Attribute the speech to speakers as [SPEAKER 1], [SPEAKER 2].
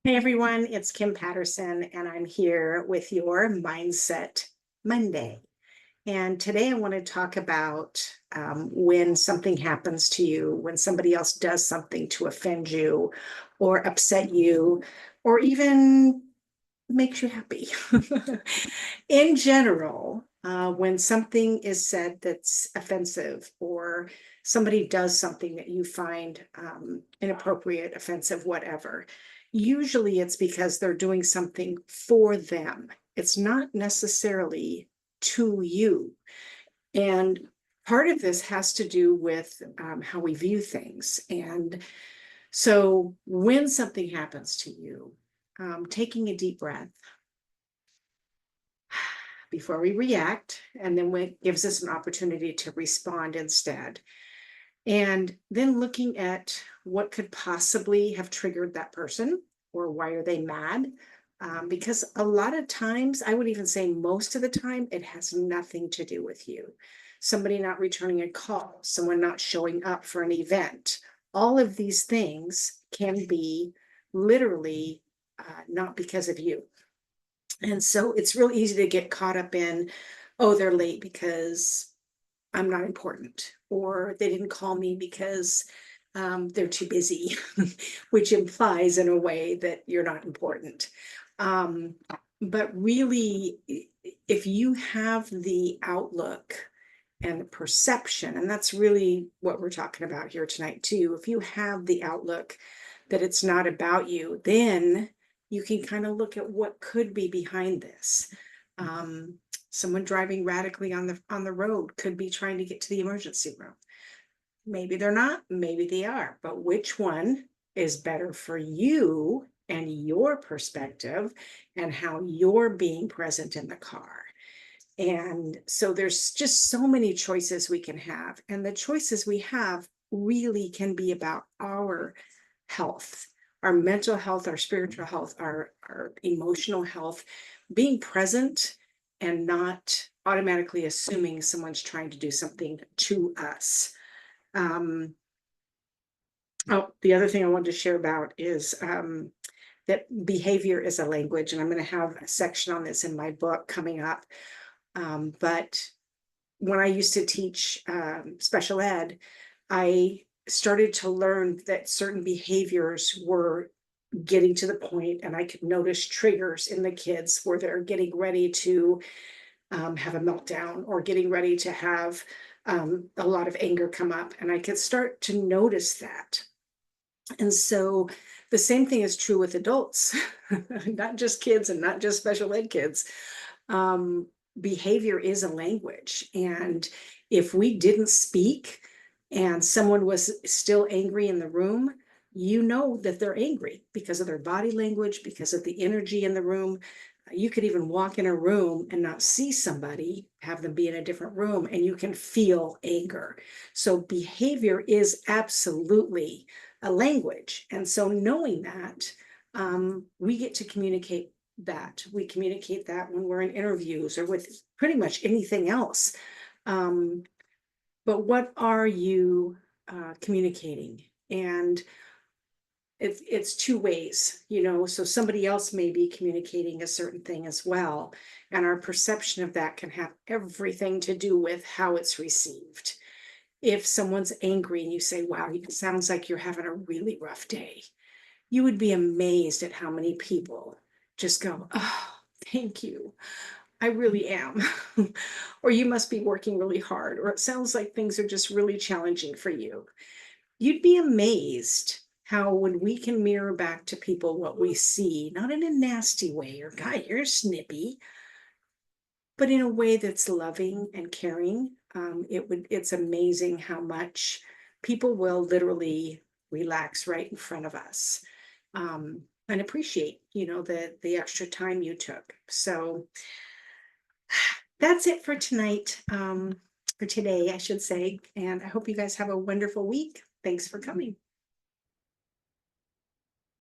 [SPEAKER 1] Hey everyone, it's Kim Patterson, and I'm here with your Mindset Monday. And today I want to talk about when something happens to you, when somebody else does something to offend you or upset you, or even makes you happy. In general, when something is said that's offensive, or somebody does something that you find inappropriate, offensive, whatever, usually it's because they're doing something for them. It's not necessarily to you. And part of this has to do with how we view things. And so when something happens to you, taking a deep breath before we react, and then it gives us an opportunity to respond instead. And then looking at what could possibly have triggered that person, or why are they mad? Because a lot of times, I would even say most of the time, it has nothing to do with you. Somebody not returning a call, someone not showing up for an event, all of these things can be literally not because of you. And so it's real easy to get caught up in, oh, they're late because I'm not important, or they didn't call me because they're too busy, which implies in a way that you're not important. Um, but really, if you have the outlook and the perception, and that's really what we're talking about here tonight, too. If you have the outlook that it's not about you, then you can kind of look at what could be behind this. Um, Someone driving radically on the road could be trying to get to the emergency room. Maybe they're not, maybe they are, but which one is better for you and your perspective and how you're being present in the car? And so there's just so many choices we can have. And the choices we have really can be about our health, our mental health, our spiritual health, our emotional health, being present and not automatically assuming someone's trying to do something to us. Um, oh, the other thing I wanted to share about is that behavior is a language, and I'm going to have a section on this in my book coming up. But when I used to teach special ed, I started to learn that certain behaviors were getting to the point, and I could notice triggers in the kids where they're getting ready to have a meltdown, or getting ready to have a lot of anger come up. And I could start to notice that. And so the same thing is true with adults, not just kids and not just special ed kids. Um, Behavior is a language. And if we didn't speak and someone was still angry in the room, you know that they're angry because of their body language, because of the energy in the room. You could even walk in a room and not see somebody, have them be in a different room, and you can feel anger. So behavior is absolutely a language. And so knowing that, we get to communicate that. We communicate that when we're in interviews or with pretty much anything else. Um, but what are you communicating? And it's two ways, so somebody else may be communicating a certain thing as well. And our perception of that can have everything to do with how it's received. If someone's angry and you say, wow, it sounds like you're having a really rough day, you would be amazed at how many people just go, oh, thank you. I really am. Or you must be working really hard, or it sounds like things are just really challenging for you. You'd be amazed how, when we can mirror back to people what we see, not in a nasty way or, God, you're snippy, but in a way that's loving and caring. It's amazing how much people will literally relax right in front of us, and appreciate, the extra time you took. So that's it for tonight, for today, I should say. And I hope you guys have a wonderful week. Thanks for coming.